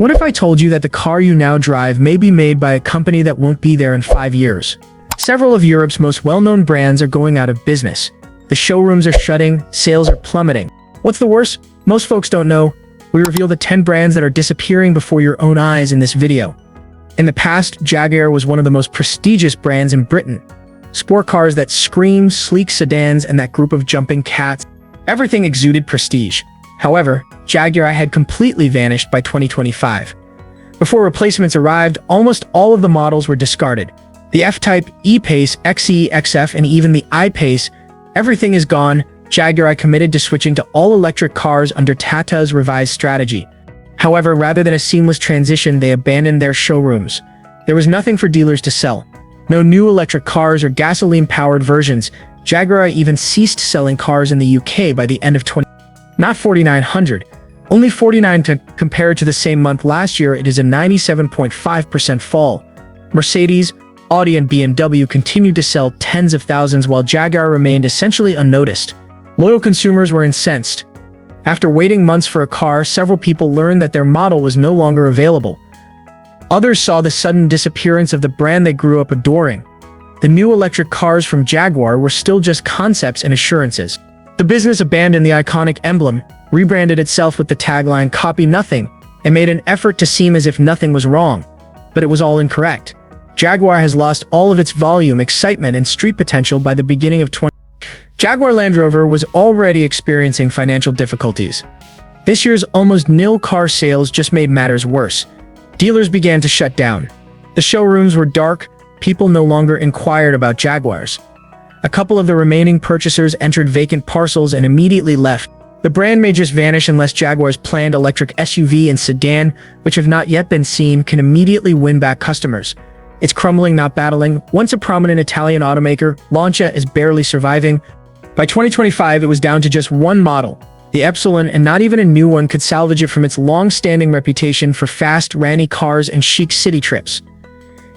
What if I told you that the car you now drive may be made by a company that won't be there in 5 years? Several of Europe's most well-known brands are going out of business. The showrooms are shutting, sales are plummeting. What's the worst? Most folks don't know. We reveal the 10 brands that are disappearing before your own eyes in this video. In the past, Jaguar was one of the most prestigious brands in Britain. Sport cars that scream, sleek sedans, and that group of jumping cats. Everything exuded prestige. However, Jaguar had completely vanished by 2025. Before replacements arrived, almost all of the models were discarded. The F-Type, E-Pace, XE, XF, and even the I-Pace, everything is gone. Jaguar committed to switching to all-electric cars under Tata's revised strategy. However, rather than a seamless transition, they abandoned their showrooms. There was nothing for dealers to sell. No new electric cars or gasoline-powered versions. Jaguar even ceased selling cars in the UK by the end of Not 4,900, only 49 compared to the same month last year. It is a 97.5% fall. Mercedes, Audi, and BMW continued to sell tens of thousands while Jaguar remained essentially unnoticed. Loyal consumers were incensed. After waiting months for a car, several people learned that their model was no longer available. Others saw the sudden disappearance of the brand they grew up adoring. The new electric cars from Jaguar were still just concepts and assurances. The business abandoned the iconic emblem, rebranded itself with the tagline "Copy Nothing," and made an effort to seem as if nothing was wrong. But it was all incorrect. Jaguar has lost all of its volume, excitement, and street potential by the beginning of Jaguar Land Rover was already experiencing financial difficulties. This year's almost nil car sales just made matters worse. Dealers began to shut down. The showrooms were dark, people no longer inquired about Jaguars. A couple of the remaining purchasers entered vacant parcels and immediately left. The brand may just vanish unless Jaguar's planned electric SUV and sedan, which have not yet been seen, can immediately win back customers. It's crumbling, not battling. Once a prominent Italian automaker, Lancia is barely surviving. By 2025, it was down to just one model, the Epsilon, and not even a new one could salvage it from its long-standing reputation for fast, ranny cars and chic city trips.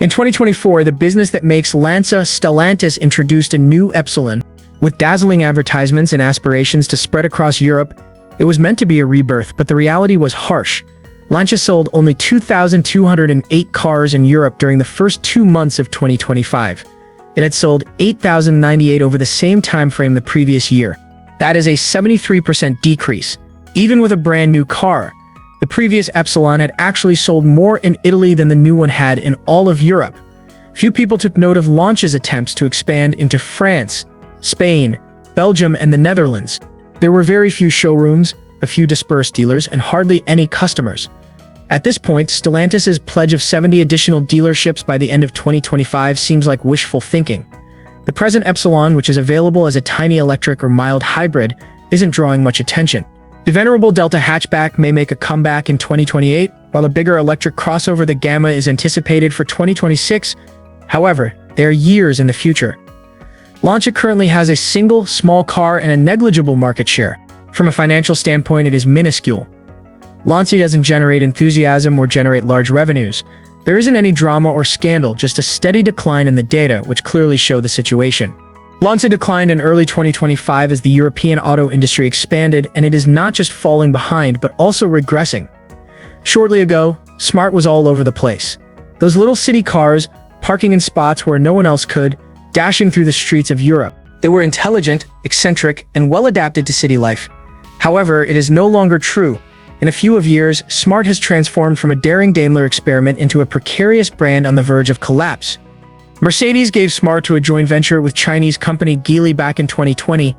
In 2024, the business that makes Lancia, Stellantis, introduced a new Epsilon. With dazzling advertisements and aspirations to spread across Europe, it was meant to be a rebirth, but the reality was harsh. Lancia sold only 2,208 cars in Europe during the first 2 months of 2025. It had sold 8,098 over the same time frame the previous year. That is a 73% decrease. Even with a brand new car, the previous Epsilon had actually sold more in Italy than the new one had in all of Europe. Few people took note of Lancia's attempts to expand into France, Spain, Belgium, and the Netherlands. There were very few showrooms, a few dispersed dealers, and hardly any customers. At this point, Stellantis's pledge of 70 additional dealerships by the end of 2025 seems like wishful thinking. The present Epsilon, which is available as a tiny electric or mild hybrid, isn't drawing much attention. The venerable Delta hatchback may make a comeback in 2028, while a bigger electric crossover, the Gamma, is anticipated for 2026. However, they are years in the future. Lancia currently has a single, small car and a negligible market share. From a financial standpoint, it is minuscule. Lancia doesn't generate enthusiasm or generate large revenues. There isn't any drama or scandal, just a steady decline in the data, which clearly show the situation. Lancia declined in early 2025 as the European auto industry expanded, and it is not just falling behind, but also regressing. Shortly ago, Smart was all over the place. Those little city cars, parking in spots where no one else could, dashing through the streets of Europe. They were intelligent, eccentric, and well adapted to city life. However, it is no longer true. In a few years, Smart has transformed from a daring Daimler experiment into a precarious brand on the verge of collapse. Mercedes gave Smart to a joint venture with Chinese company Geely back in 2020.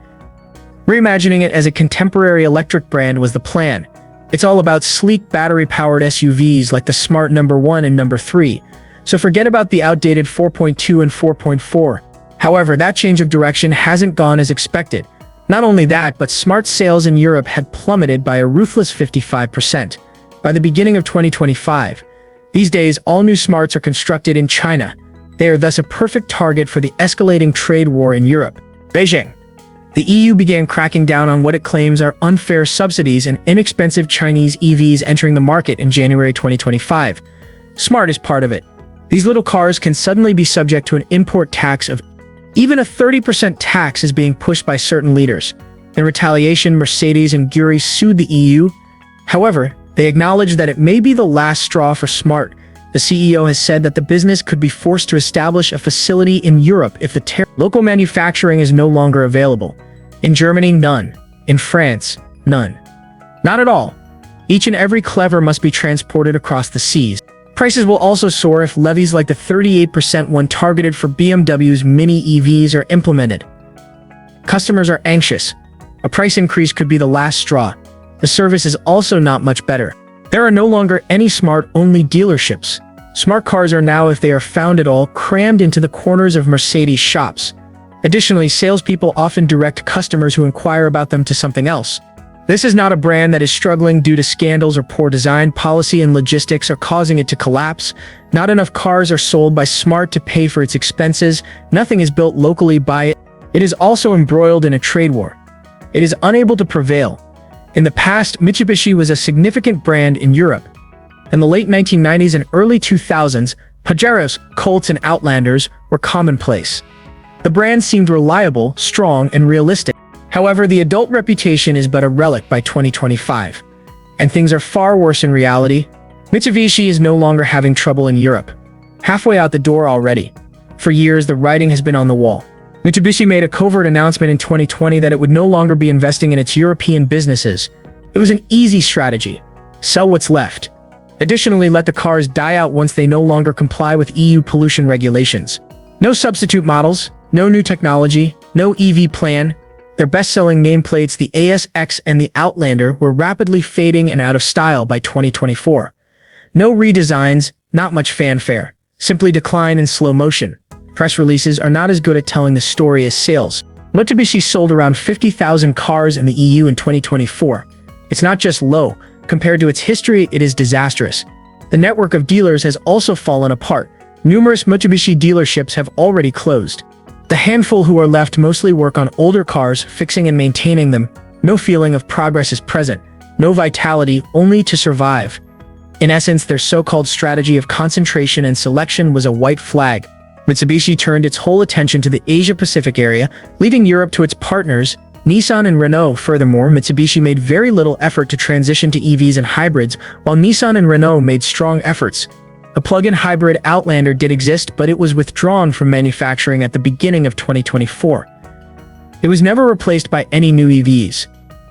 Reimagining it as a contemporary electric brand was the plan. It's all about sleek battery-powered SUVs like the Smart #1 and #3. So forget about the outdated 4.2 and 4.4. However, that change of direction hasn't gone as expected. Not only that, but Smart sales in Europe had plummeted by a ruthless 55% by the beginning of 2025. These days, all new Smarts are constructed in China. They are thus a perfect target for the escalating trade war in Europe. Beijing. The EU began cracking down on what it claims are unfair subsidies and inexpensive Chinese EVs entering the market in January 2025. Smart is part of it. These little cars can suddenly be subject to an import tax of even a 30% tax is being pushed by certain leaders. In retaliation, Mercedes and Geely sued the EU. However, They acknowledge that it may be the last straw for Smart. The CEO has said that the business could be forced to establish a facility in Europe if the local manufacturing is no longer available. In Germany, none. In France, none. Not at all. Each and every clever must be transported across the seas. Prices will also soar if levies like the 38% one targeted for BMW's mini EVs are implemented. Customers are anxious. A price increase could be the last straw. The service is also not much better. There are no longer any Smart-only dealerships. Smart cars are now, if they are found at all, crammed into the corners of Mercedes shops. Additionally, salespeople often direct customers who inquire about them to something else. This is not a brand that is struggling due to scandals or poor design. Policy and logistics are causing it to collapse. Not enough cars are sold by Smart to pay for its expenses. Nothing is built locally by it. It is also embroiled in a trade war. It is unable to prevail. In the past, Mitsubishi was a significant brand in Europe. In the late 1990s and early 2000s, Pajeros, Colts, and Outlanders were commonplace. The brand seemed reliable, strong, and realistic. However, the adult reputation is but a relic by 2025. And things are far worse in reality. Mitsubishi is no longer having trouble in Europe. Halfway out the door already. For years, the writing has been on the wall. Mitsubishi made a covert announcement in 2020 that it would no longer be investing in its European businesses. It was an easy strategy. Sell what's left. Additionally, let the cars die out once they no longer comply with EU pollution regulations. No substitute models, no new technology, no EV plan. Their best-selling nameplates, the ASX and the Outlander, were rapidly fading and out of style by 2024. No redesigns, not much fanfare. Simply decline in slow motion. Press releases are not as good at telling the story as sales. Mitsubishi sold around 50,000 cars in the EU in 2024. It's not just low. Compared to its history, it is disastrous. The network of dealers has also fallen apart. Numerous Mitsubishi dealerships have already closed. The handful who are left mostly work on older cars, fixing and maintaining them. No feeling of progress is present. No vitality, only to survive. In essence, their so-called strategy of concentration and selection was a white flag. Mitsubishi turned its whole attention to the Asia-Pacific area, leaving Europe to its partners, Nissan and Renault. Furthermore, Mitsubishi made very little effort to transition to EVs and hybrids, while Nissan and Renault made strong efforts. A plug-in hybrid Outlander did exist, but it was withdrawn from manufacturing at the beginning of 2024. It was never replaced by any new EVs.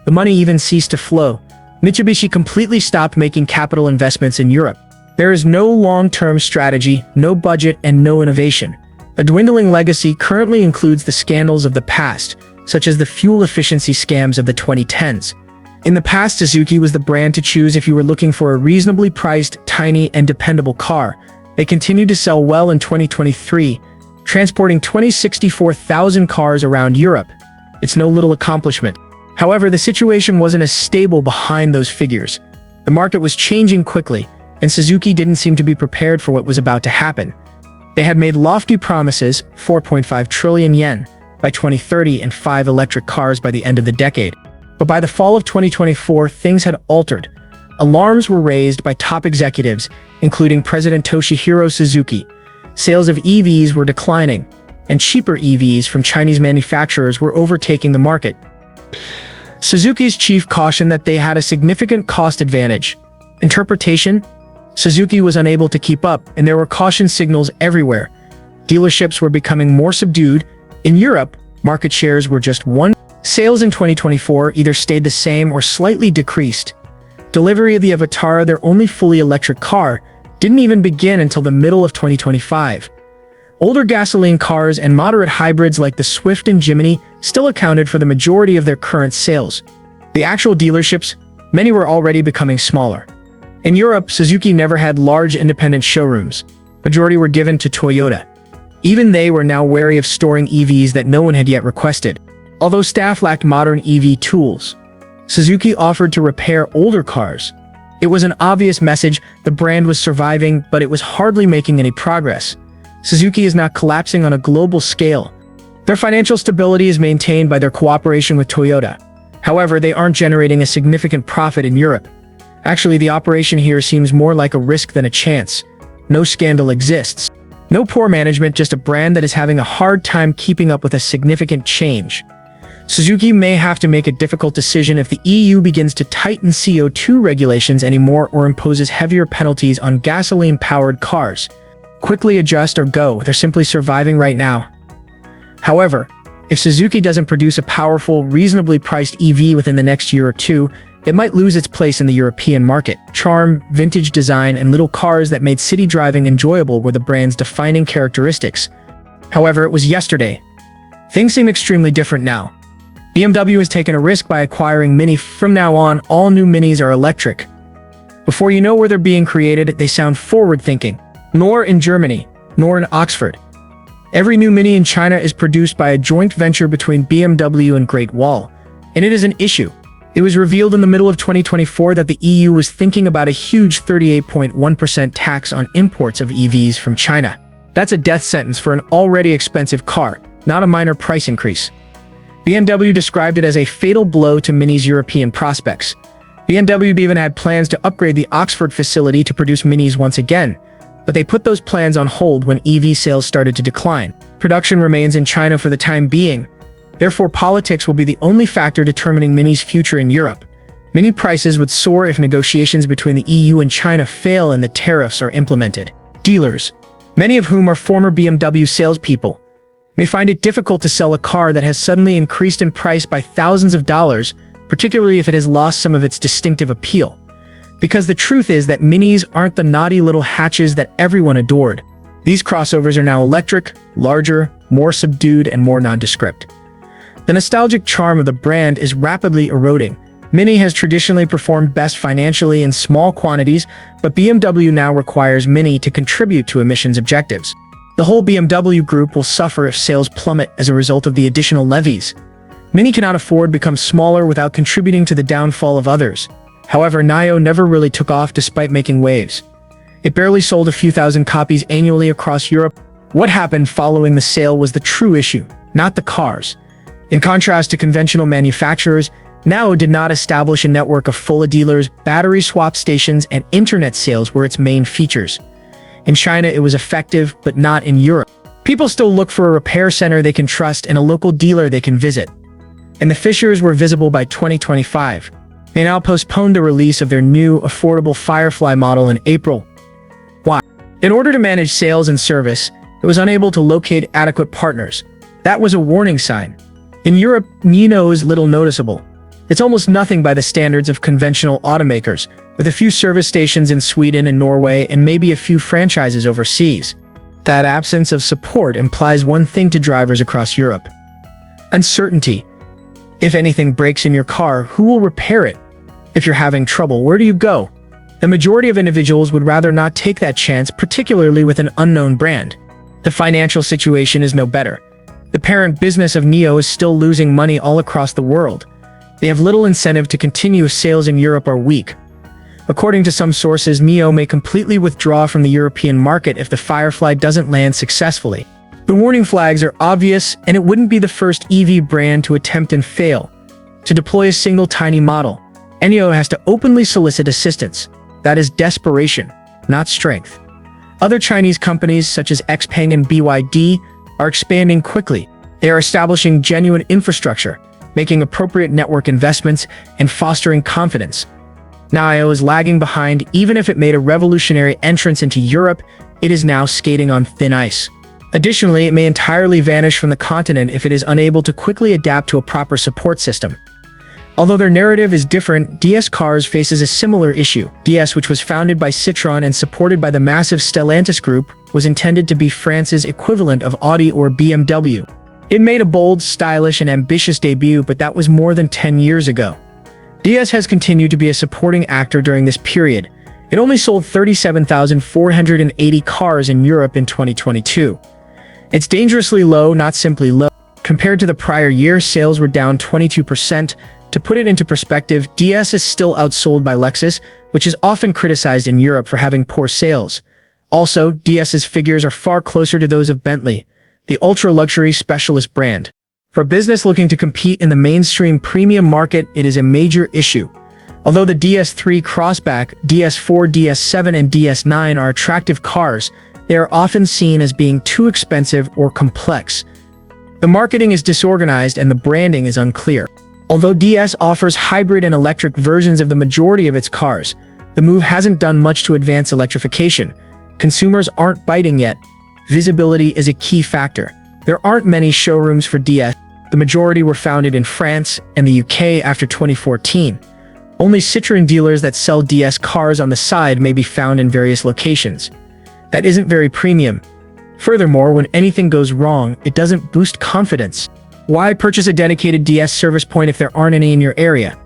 The money even ceased to flow. Mitsubishi completely stopped making capital investments in Europe. There is no long-term strategy, no budget, and no innovation. A dwindling legacy currently includes the scandals of the past, such as the fuel efficiency scams of the 2010s. In the past, Suzuki was the brand to choose if you were looking for a reasonably priced, tiny, and dependable car. They continued to sell well in 2023, transporting 64,000 cars around Europe. It's no little accomplishment. However, the situation wasn't as stable behind those figures. The market was changing quickly, and Suzuki didn't seem to be prepared for what was about to happen. They had made lofty promises, 4.5 trillion yen by 2030 and 5 electric cars by the end of the decade. But by the fall of 2024, things had altered. Alarms were raised by top executives, including President Toshihiro Suzuki. Sales of EVs were declining, and cheaper EVs from Chinese manufacturers were overtaking the market. Suzuki's chief cautioned that they had a significant cost advantage. Interpretation? Suzuki was unable to keep up, and there were caution signals everywhere. Dealerships were becoming more subdued. In Europe, market shares were just 1. Sales in 2024 either stayed the same or slightly decreased. Delivery of the Avatara, their only fully electric car, didn't even begin until the middle of 2025. Older gasoline cars and moderate hybrids like the Swift and Jimny still accounted for the majority of their current sales. The actual dealerships, many were already becoming smaller. In Europe, Suzuki never had large independent showrooms. Majority were given to Toyota. Even they were now wary of storing EVs that no one had yet requested. Although staff lacked modern EV tools, Suzuki offered to repair older cars. It was an obvious message. The brand was surviving, but it was hardly making any progress. Suzuki is not collapsing on a global scale. Their financial stability is maintained by their cooperation with Toyota. However, they aren't generating a significant profit in Europe. Actually, the operation here seems more like a risk than a chance. No scandal exists. No poor management, just a brand that is having a hard time keeping up with a significant change. Suzuki may have to make a difficult decision if the EU begins to tighten CO2 regulations anymore or imposes heavier penalties on gasoline-powered cars. Quickly adjust or go, they're simply surviving right now. However, if Suzuki doesn't produce a powerful, reasonably priced EV within the next year or two, it might lose its place in the European market. Charm, vintage design, and little cars that made city driving enjoyable were the brand's defining characteristics. However, it was yesterday. Things seem extremely different now. BMW has taken a risk by acquiring Mini. From now on, all new Minis are electric. Before you know where they're being created, they sound forward-thinking. Nor in Germany, nor in Oxford. Every new Mini in China is produced by a joint venture between BMW and Great Wall, and it is an issue. It was revealed in the middle of 2024 that the EU was thinking about a huge 38.1% tax on imports of EVs from China. That's a death sentence for an already expensive car, not a minor price increase. BMW described it as a fatal blow to Mini's European prospects. BMW even had plans to upgrade the Oxford facility to produce Minis once again, but they put those plans on hold when EV sales started to decline. Production remains in China for the time being. Therefore, politics will be the only factor determining Mini's future in Europe. Mini prices would soar if negotiations between the EU and China fail and the tariffs are implemented. Dealers, many of whom are former BMW salespeople, may find it difficult to sell a car that has suddenly increased in price by thousands of dollars, particularly if it has lost some of its distinctive appeal. Because the truth is that Minis aren't the naughty little hatches that everyone adored. These crossovers are now electric, larger, more subdued, and more nondescript. The nostalgic charm of the brand is rapidly eroding. Mini has traditionally performed best financially in small quantities, but BMW now requires Mini to contribute to emissions objectives. The whole BMW group will suffer if sales plummet as a result of the additional levies. Mini cannot afford to become smaller without contributing to the downfall of others. However, Nio never really took off despite making waves. It barely sold a few thousand copies annually across Europe. What happened following the sale was the true issue, not the cars. In contrast to conventional manufacturers, Nio did not establish a network of full dealers, battery swap stations, and internet sales were its main features. In China, it was effective, but not in Europe. People still look for a repair center they can trust and a local dealer they can visit. And the fissures were visible by 2025. They now postponed the release of their new, affordable Firefly model in April. Why? In order to manage sales and service, it was unable to locate adequate partners. That was a warning sign. In Europe, Nio is little noticeable. It's almost nothing by the standards of conventional automakers, with a few service stations in Sweden and Norway and maybe a few franchises overseas. That absence of support implies one thing to drivers across Europe: uncertainty. If anything breaks in your car, who will repair it? If you're having trouble, where do you go? The majority of individuals would rather not take that chance, particularly with an unknown brand. The financial situation is no better. The parent business of Nio is still losing money all across the world. They have little incentive to continue if sales in Europe are weak. According to some sources, Nio may completely withdraw from the European market if the Firefly doesn't land successfully. The warning flags are obvious, and it wouldn't be the first EV brand to attempt and fail. To deploy a single tiny model, Nio has to openly solicit assistance. That is desperation, not strength. Other Chinese companies such as XPeng and BYD are expanding quickly. They are establishing genuine infrastructure, making appropriate network investments, and fostering confidence. Nio is lagging behind. Even if it made a revolutionary entrance into Europe, it is now skating on thin ice. Additionally, it may entirely vanish from the continent if it is unable to quickly adapt to a proper support system. Although their narrative is different, DS Cars faces a similar issue. DS, which was founded by Citroën and supported by the massive Stellantis group, was intended to be France's equivalent of Audi or BMW. It made a bold, stylish, and ambitious debut, but that was more than 10 years ago. DS has continued to be a supporting actor during this period. It only sold 37,480 cars in Europe in 2022. It's dangerously low, not simply low. Compared to the prior year, sales were down 22%. To put it into perspective, DS is still outsold by Lexus, which is often criticized in Europe for having poor sales. Also, DS's figures are far closer to those of Bentley, the ultra-luxury specialist brand. For a business looking to compete in the mainstream premium market, it is a major issue. Although the DS3 Crossback, DS4, DS7, and DS9 are attractive cars, they are often seen as being too expensive or complex. The marketing is disorganized and the branding is unclear. Although DS offers hybrid and electric versions of the majority of its cars, the move hasn't done much to advance electrification. Consumers aren't biting yet. Visibility is a key factor. There aren't many showrooms for DS. The majority were founded in France and the UK after 2014. Only Citroën dealers that sell DS cars on the side may be found in various locations. That isn't very premium. Furthermore, when anything goes wrong, it doesn't boost confidence. Why purchase a dedicated DS service point if there aren't any in your area?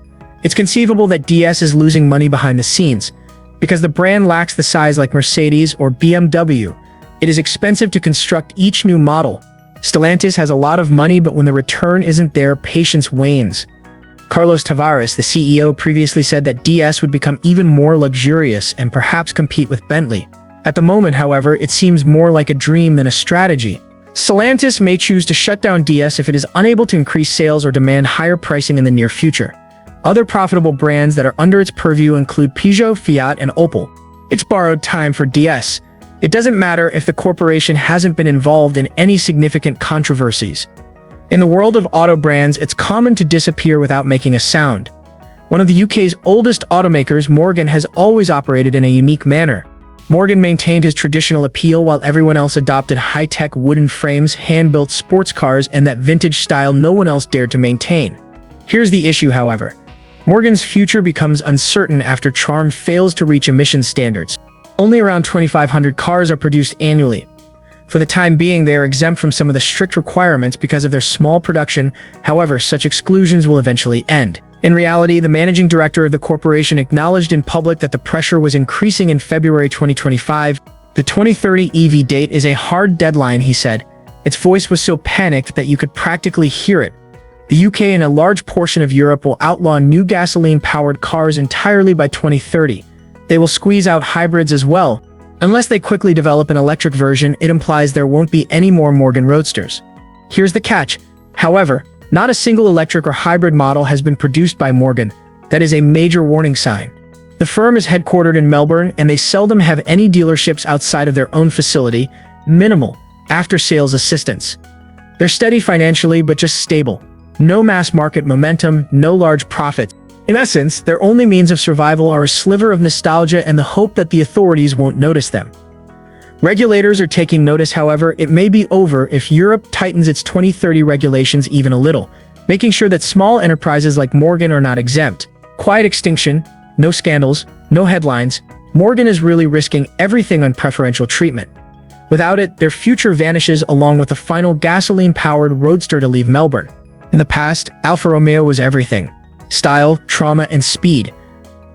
It's conceivable that DS is losing money behind the scenes, because the brand lacks the size like Mercedes or BMW. It is expensive to construct each new model. Stellantis has a lot of money, but when the return isn't there, patience wanes. Carlos Tavares, the CEO, previously said that DS would become even more luxurious and perhaps compete with Bentley. At the moment, however, it seems more like a dream than a strategy. Stellantis may choose to shut down DS if it is unable to increase sales or demand higher pricing in the near future. Other profitable brands that are under its purview include Peugeot, Fiat, and Opel. It's borrowed time for DS. It doesn't matter if the corporation hasn't been involved in any significant controversies. In the world of auto brands, it's common to disappear without making a sound. One of the UK's oldest automakers, Morgan, has always operated in a unique manner. Morgan maintained his traditional appeal while everyone else adopted high-tech wooden frames, hand-built sports cars, and that vintage style no one else dared to maintain. Here's the issue, however. Morgan's future becomes uncertain after Charm fails to reach emission standards. Only around 2,500 cars are produced annually. For the time being, they are exempt from some of the strict requirements because of their small production. However, such exclusions will eventually end. In reality, the managing director of the corporation acknowledged in public that the pressure was increasing in February 2025. The 2030 EV date is a hard deadline, he said. Its voice was so panicked that you could practically hear it. The UK and a large portion of Europe will outlaw new gasoline-powered cars entirely by 2030. They will squeeze out hybrids as well. Unless they quickly develop an electric version, it implies there won't be any more Morgan Roadsters. Here's the catch. However, not a single electric or hybrid model has been produced by Morgan. That is a major warning sign. The firm is headquartered in Melbourne, and they seldom have any dealerships outside of their own facility. Minimal after-sales assistance. They're steady financially, but just stable. No mass market momentum, no large profits. In essence, their only means of survival are a sliver of nostalgia and the hope that the authorities won't notice them. Regulators are taking notice, however. It may be over if Europe tightens its 2030 regulations even a little, making sure that small enterprises like Morgan are not exempt. Quiet extinction, no scandals, no headlines. Morgan is really risking everything on preferential treatment. Without it, their future vanishes along with the final gasoline-powered roadster to leave Melbourne. In the past, Alfa Romeo was everything. Style, trauma, and speed.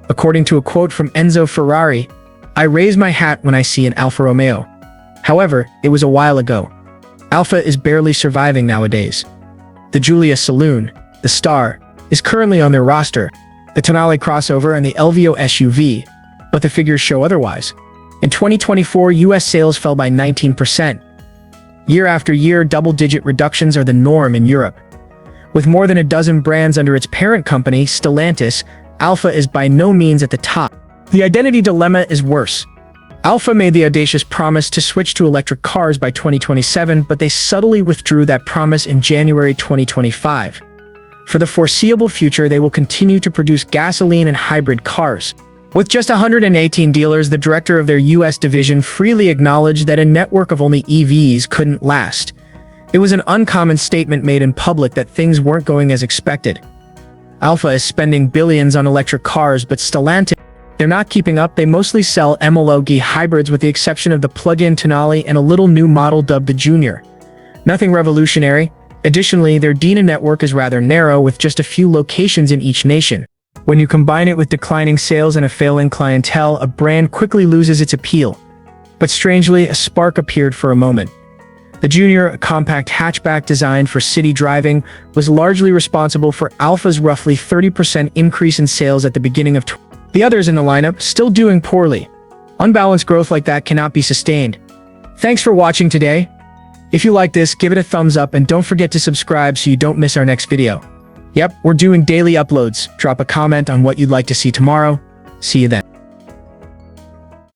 According to a quote from Enzo Ferrari, "I raise my hat when I see an Alfa Romeo." However, it was a while ago. Alfa is barely surviving nowadays. The Giulia Saloon, the Star, is currently on their roster, the Tonale crossover and the LVO SUV, but the figures show otherwise. In 2024, US sales fell by 19%. Year after year, double-digit reductions are the norm in Europe. With more than a dozen brands under its parent company, Stellantis, Alfa is by no means at the top. The identity dilemma is worse. Alfa made the audacious promise to switch to electric cars by 2027, but they subtly withdrew that promise in January 2025. For the foreseeable future, they will continue to produce gasoline and hybrid cars. With just 118 dealers, the director of their US division freely acknowledged that a network of only EVs couldn't last. It was an uncommon statement made in public that things weren't going as expected. Alfa is spending billions on electric cars, but Stellantis, they're not keeping up. They mostly sell MLOG hybrids with the exception of the plug-in Tonale and a little new model dubbed the Junior. Nothing revolutionary. Additionally, their DINA network is rather narrow with just a few locations in each nation. When you combine it with declining sales and a failing clientele, a brand quickly loses its appeal. But strangely, a spark appeared for a moment. The Junior, a compact hatchback designed for city driving, was largely responsible for Alfa's roughly 30% increase in sales at the beginning of the others in the lineup still doing poorly. Unbalanced growth like that cannot be sustained. Thanks for watching today. If you like this, give it a thumbs up and don't forget to subscribe so you don't miss our next video. Yep, we're doing daily uploads. Drop a comment on what you'd like to see tomorrow. See you then.